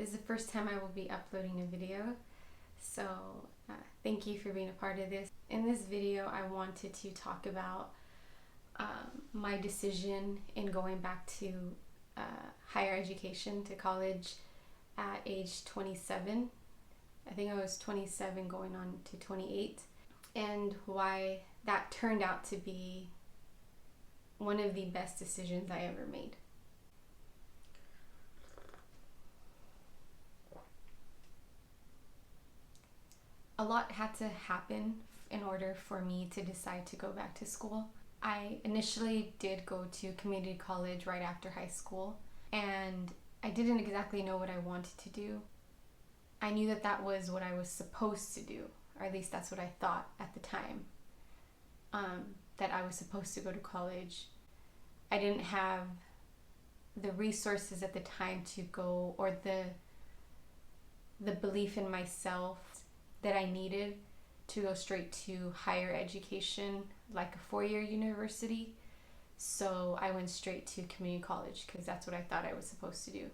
This is the first time I will be uploading a video, so thank you for being a part of this. In this video, I wanted to talk about my decision in going back to higher education, to college at age 27. I think I was 27 going on to 28, and why that turned out to be one of the best decisions I ever made. A lot had to happen in order for me to decide to go back to school. I initially did go to community college right after high school, and I didn't exactly know what I wanted to do. I knew that that was what I was supposed to do, or at least that's what I thought at the time, that I was supposed to go to college. I didn't have the resources at the time to go, or the belief in myself that I needed to go straight to higher education, like a 4-year university. So I went straight to community college because that's what I thought I was supposed to do.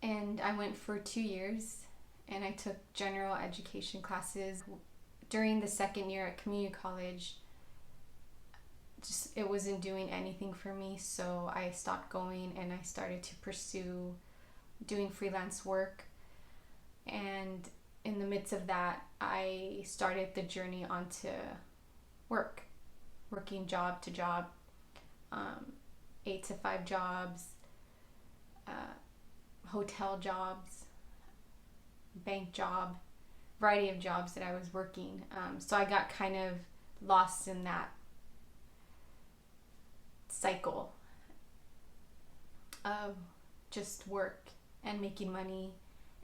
And I went for 2 years, and I took general education classes. During the second year at community college, it wasn't doing anything for me, so I stopped going and I started to pursue doing freelance work. And in the midst of that, I started the journey onto working job to job, 8 to 5 jobs, hotel jobs, bank job, variety of jobs that I was working. So I got kind of lost in that cycle of just work and making money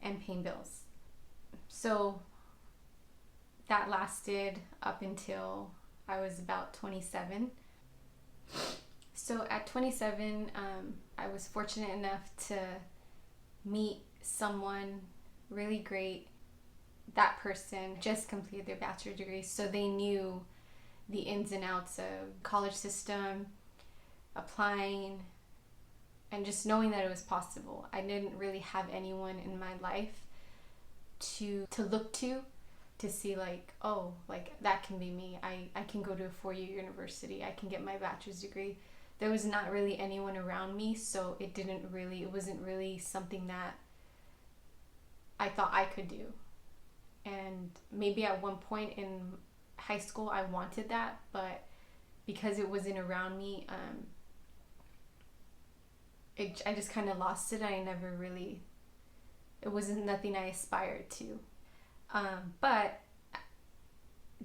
and paying bills. So that lasted up until I was about 27. So at 27, I was fortunate enough to meet someone really great. That person just completed their bachelor's degree, so they knew the ins and outs of college system, applying, and just knowing that it was possible. I didn't really have anyone in my life to look to see like, oh, like that can be me. I can go to a 4-year university. I can get my bachelor's degree. There was not really anyone around me, so it wasn't really something that I thought I could do. And maybe at one point in high school I wanted that, but because it wasn't around me, I just kind of lost it. It wasn't nothing I aspired to. But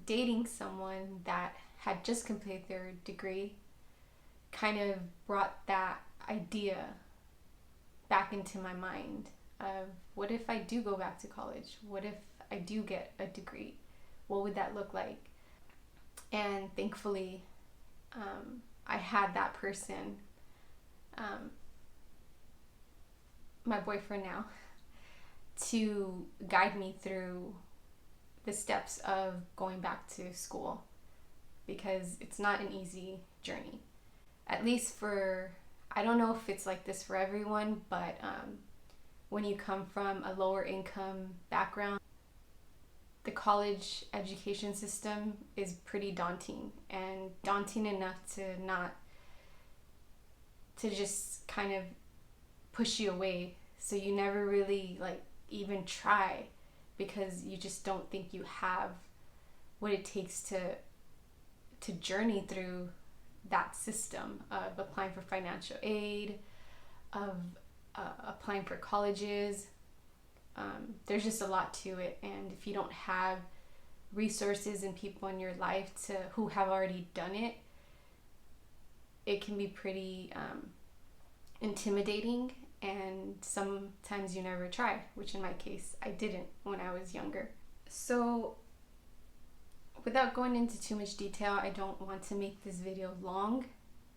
dating someone that had just completed their degree kind of brought that idea back into my mind of, what if I do go back to college? What if I do get a degree? What would that look like? And thankfully, I had that person, my boyfriend now, to guide me through the steps of going back to school, because it's not an easy journey. At least I don't know if it's like this for everyone, but when you come from a lower income background, the college education system is pretty daunting, and daunting enough to just kind of push you away. So you never really like even try, because you just don't think you have what it takes to journey through that system of applying for financial aid, of applying for colleges. There's just a lot to it, and if you don't have resources and people in your life who have already done it, it can be pretty intimidating, and sometimes you never try, which in my case I didn't when I was younger. So without going into too much detail, I don't want to make this video long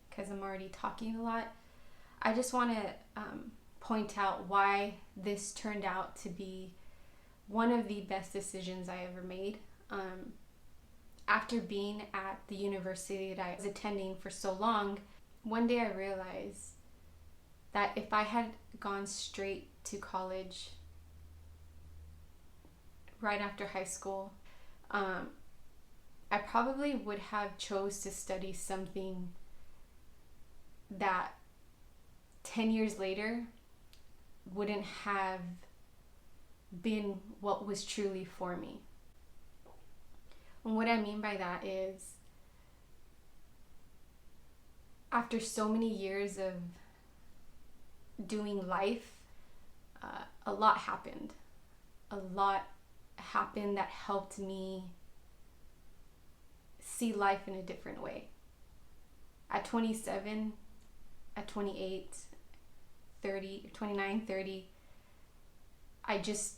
because I'm already talking a lot. I just want to point out why this turned out to be one of the best decisions I ever made. After being at the university that I was attending for so long, one day I realized that if I had gone straight to college right after high school, I probably would have chose to study something that 10 years later wouldn't have been what was truly for me. And what I mean by that is, after so many years of doing life, a lot happened. A lot happened that helped me see life in a different way. At 27, at 28, 30, 29, 30, I just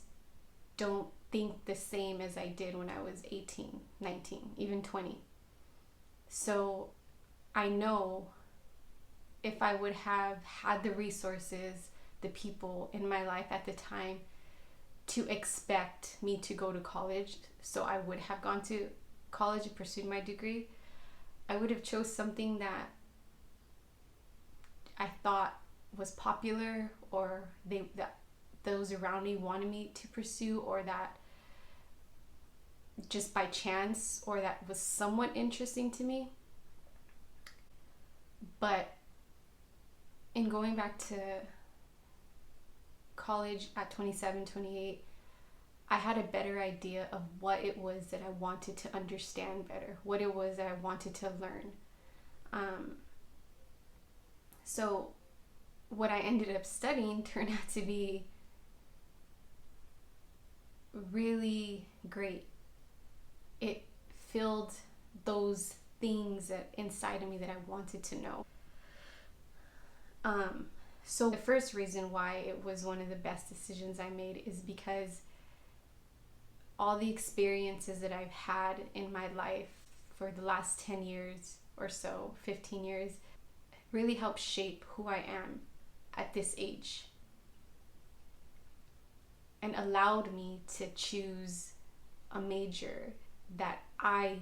don't think the same as I did when I was 18, 19, even 20. So I know if I would have had the resources, the people in my life at the time to expect me to go to college, so I would have gone to college and pursued my degree, I would have chose something that I thought was popular, or that those around me wanted me to pursue, or that just by chance, or that was somewhat interesting to me. But in going back to college at 27, 28, I had a better idea of what it was that I wanted to understand better, what it was that I wanted to learn. So what I ended up studying turned out to be really great. It filled those things that inside of me that I wanted to know. So the first reason why it was one of the best decisions I made is because all the experiences that I've had in my life for the last 10 years or so, 15 years, really helped shape who I am at this age, and allowed me to choose a major that I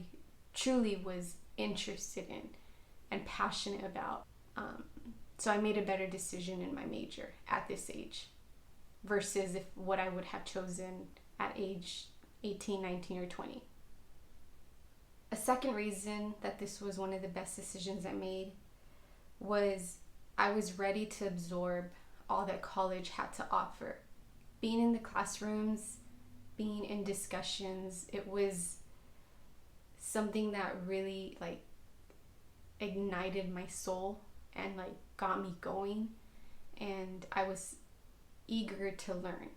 truly was interested in and passionate about. So I made a better decision in my major at this age versus what I would have chosen at age 18, 19, or 20. A second reason that this was one of the best decisions I made was I was ready to absorb all that college had to offer. Being in the classrooms, being in discussions, it was something that really ignited my soul and got me going, and I was eager to learn.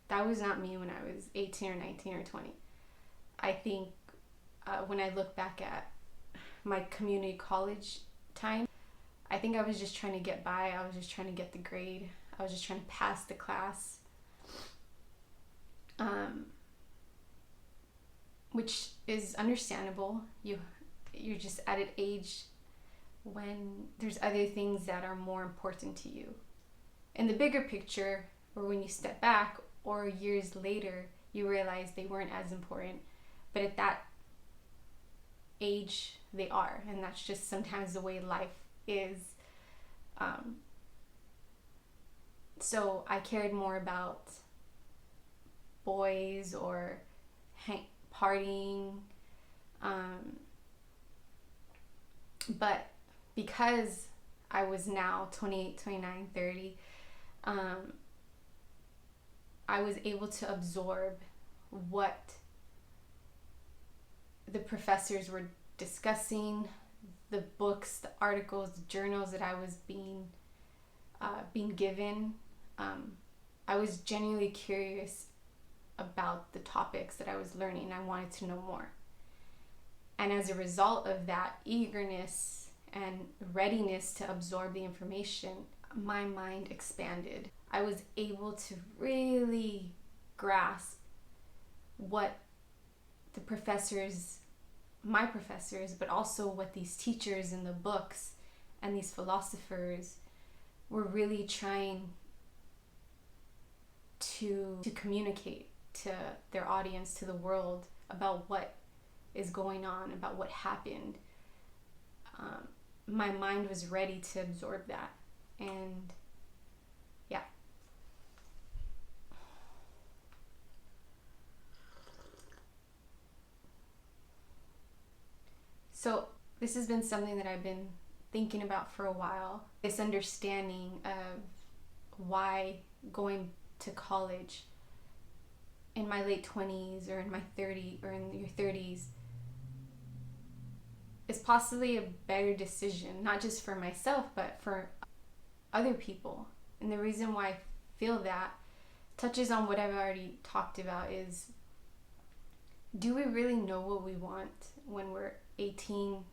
That was not me when I was 18 or 19 or 20. I think when I look back at my community college time, I think I was just trying to get by. I was just trying to get the grade. I was just trying to pass the class. Which is understandable. You're just at an age when there's other things that are more important to you. In the bigger picture, or when you step back, or years later, you realize they weren't as important. But at that age, they are. And that's just sometimes the way life is. So I cared more about boys or partying. But because I was now 28, 29, 30, I was able to absorb what the professors were discussing, the books, the articles, the journals that I was being given. I was genuinely curious about the topics that I was learning. I wanted to know more. And as a result of that eagerness and readiness to absorb the information, my mind expanded. I was able to really grasp what the professors, my professors, but also what these teachers in the books and these philosophers were really trying to communicate to their audience, to the world, about what is going on, about what happened. My mind was ready to absorb that. And yeah. So this has been something that I've been thinking about for a while. This understanding of why going to college in my late 20s or in my 30s or in your 30s is possibly a better decision, not just for myself, but for other people. And the reason why I feel that touches on what I've already talked about is, do we really know what we want when we're 18,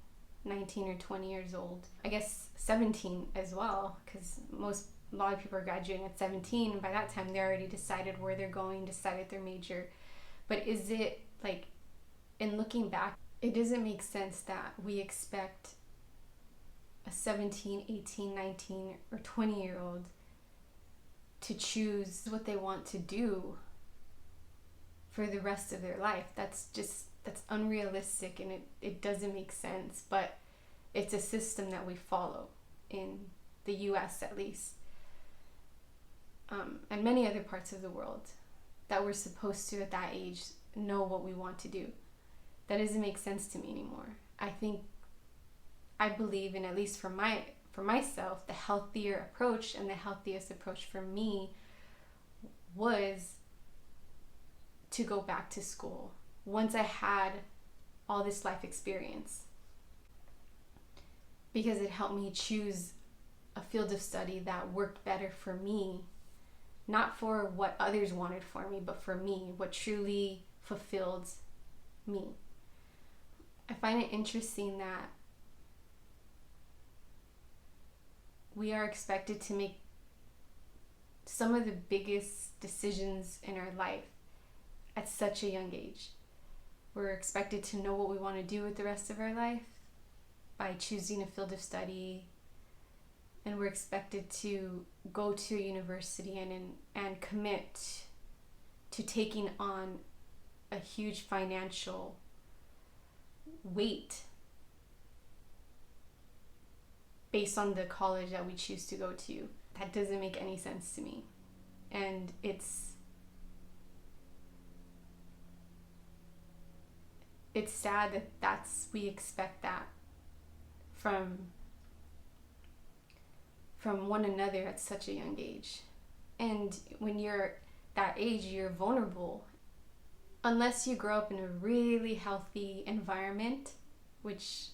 19, or 20 years old? I guess 17 as well, because a lot of people are graduating at 17, and by that time they already decided where they're going, decided their major. But is it like, in looking back, it doesn't make sense that we expect a 17, 18, 19, or 20-year-old to choose what they want to do for the rest of their life. That's unrealistic, and it doesn't make sense. But it's a system that we follow in the US, at least, and many other parts of the world, that we're supposed to at that age know what we want to do. That doesn't make sense to me anymore. I believe, and at least for myself, the healthier approach and the healthiest approach for me was to go back to school once I had all this life experience, because it helped me choose a field of study that worked better for me, not for what others wanted for me, but for me, what truly fulfilled me. I find it interesting that we are expected to make some of the biggest decisions in our life at such a young age. We're expected to know what we want to do with the rest of our life by choosing a field of study, and we're expected to go to a university and commit to taking on a huge financial weight based on the college that we choose to go to. That doesn't make any sense to me. And it's sad that we expect that from one another at such a young age. And when you're that age, you're vulnerable. Unless you grow up in a really healthy environment, which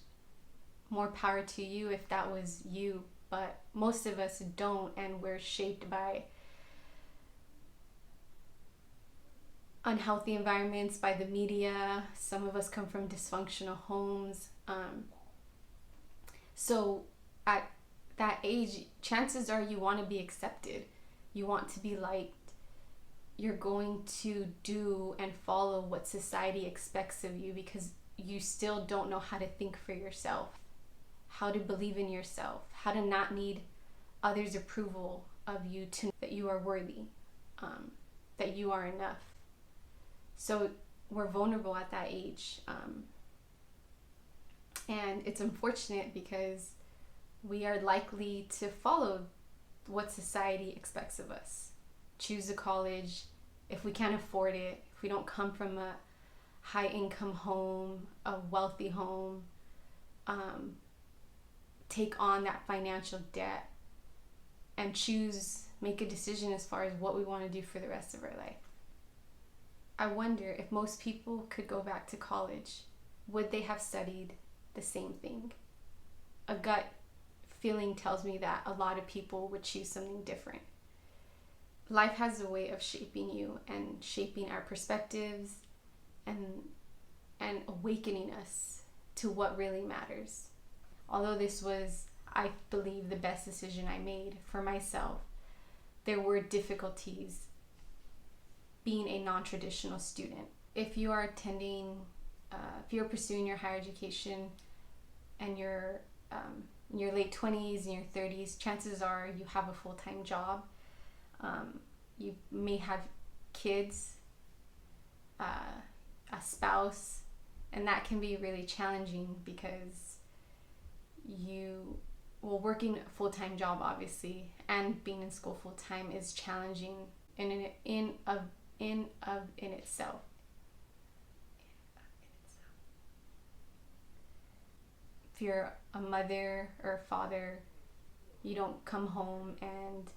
more power to you if that was you, but most of us don't, and we're shaped by unhealthy environments, by the media. Some of us come from dysfunctional homes. So at that age, chances are you want to be accepted. You want to be liked. You're going to do and follow what society expects of you, because you still don't know how to think for yourself, how to believe in yourself, how to not need others' approval of you to know that you are worthy, that you are enough. So we're vulnerable at that age. And it's unfortunate because we are likely to follow what society expects of us. Choose a college if we can't afford it, if we don't come from a high income home, a wealthy home, take on that financial debt and make a decision as far as what we want to do for the rest of our life. I wonder if most people could go back to college, would they have studied the same thing? A gut feeling tells me that a lot of people would choose something different. Life has a way of shaping you and shaping our perspectives and awakening us to what really matters. Although this was, I believe, the best decision I made for myself, there were difficulties being a non-traditional student. If you are if you're pursuing your higher education and you're in your late 20s and your 30s, chances are you have a full-time job. You may have kids, a spouse, and that can be really challenging because well, working a full-time job obviously and being in school full-time is challenging in itself. If you're a mother or a father, you don't come home and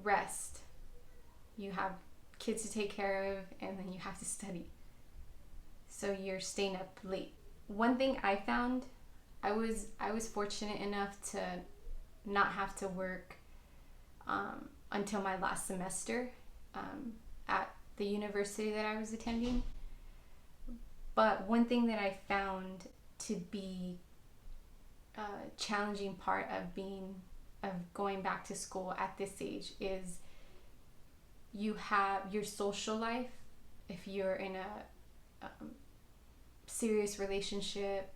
rest. You have kids to take care of, and then you have to study. So you're staying up late. One thing I found, I was fortunate enough to not have to work until my last semester at the university that I was attending. But one thing that I found to be a challenging part of going back to school at this age is you have your social life. If you're in a serious relationship,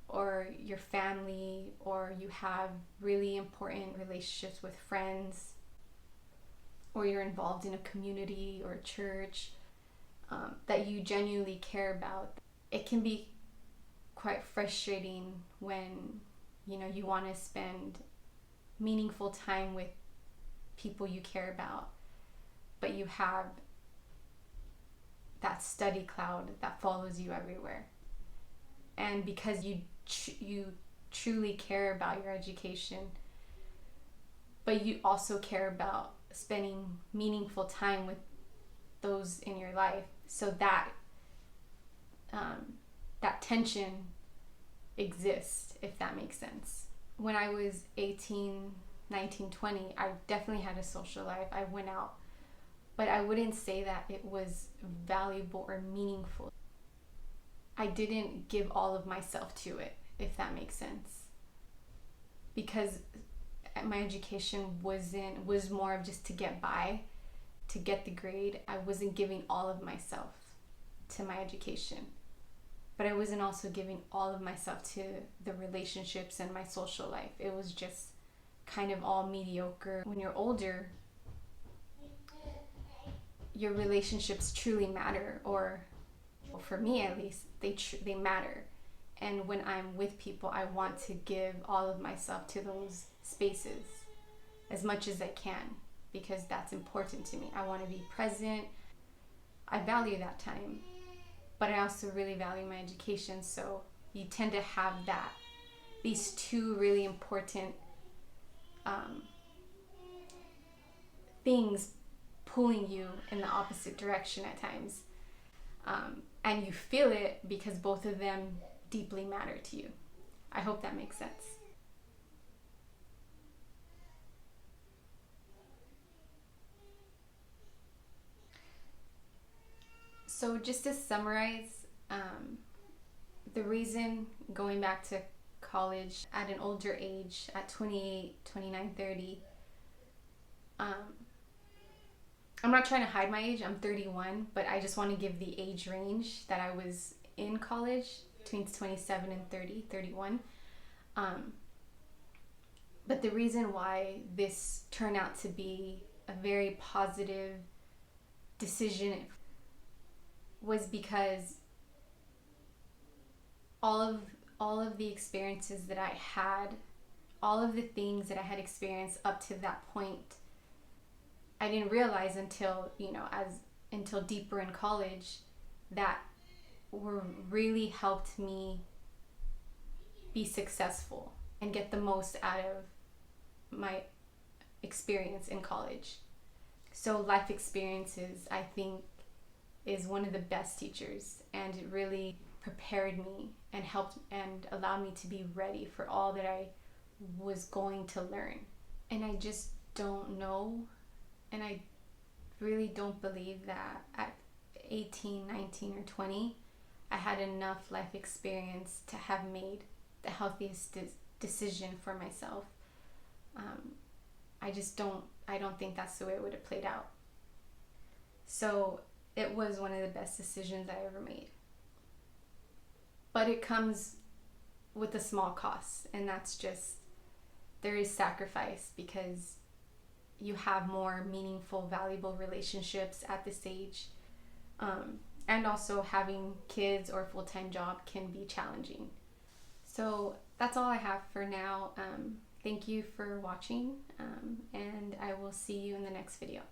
or your family, or you have really important relationships with friends, or you're involved in a community or a church that you genuinely care about, it can be quite frustrating when you want to spend meaningful time with people you care about, but you have that study cloud that follows you everywhere. And because you truly care about your education, but you also care about spending meaningful time with those in your life, so that that tension exists, if that makes sense. When I was 18, 19, 20, I definitely had a social life. I went out, but I wouldn't say that it was valuable or meaningful. I didn't give all of myself to it, if that makes sense. Because my education was more of just to get by, to get the grade. I wasn't giving all of myself to my education. But I wasn't also giving all of myself to the relationships and my social life. It was just kind of all mediocre. When you're older, your relationships truly matter, or well, for me at least, they matter. And when I'm with people, I want to give all of myself to those spaces as much as I can, because that's important to me. I want to be present. I value that time, but I also really value my education. So you tend to have these two really important things pulling you in the opposite direction at times. And you feel it because both of them deeply matter to you. I hope that makes sense. So just to summarize, the reason going back to college at an older age, at 28, 29, 30, I'm not trying to hide my age. I'm 31, but I just want to give the age range that I was in college, between 27 and 30, 31. But the reason why this turned out to be a very positive decision was because all of the experiences that I had, all of the things that I had experienced up to that point, I didn't realize until deeper in college, that were really helped me be successful and get the most out of my experience in college. So life experiences, I think, is one of the best teachers, and it really prepared me and helped and allowed me to be ready for all that I was going to learn. And I just don't know, and I really don't believe that at 18, 19, or 20, I had enough life experience to have made the healthiest decision for myself. I don't think that's the way it would have played out. So it was one of the best decisions I ever made. But it comes with a small cost, and that's just, there is sacrifice, because you have more meaningful, valuable relationships at this age. And also having kids or a full-time job can be challenging. So that's all I have for now. Thank you for watching, and I will see you in the next video.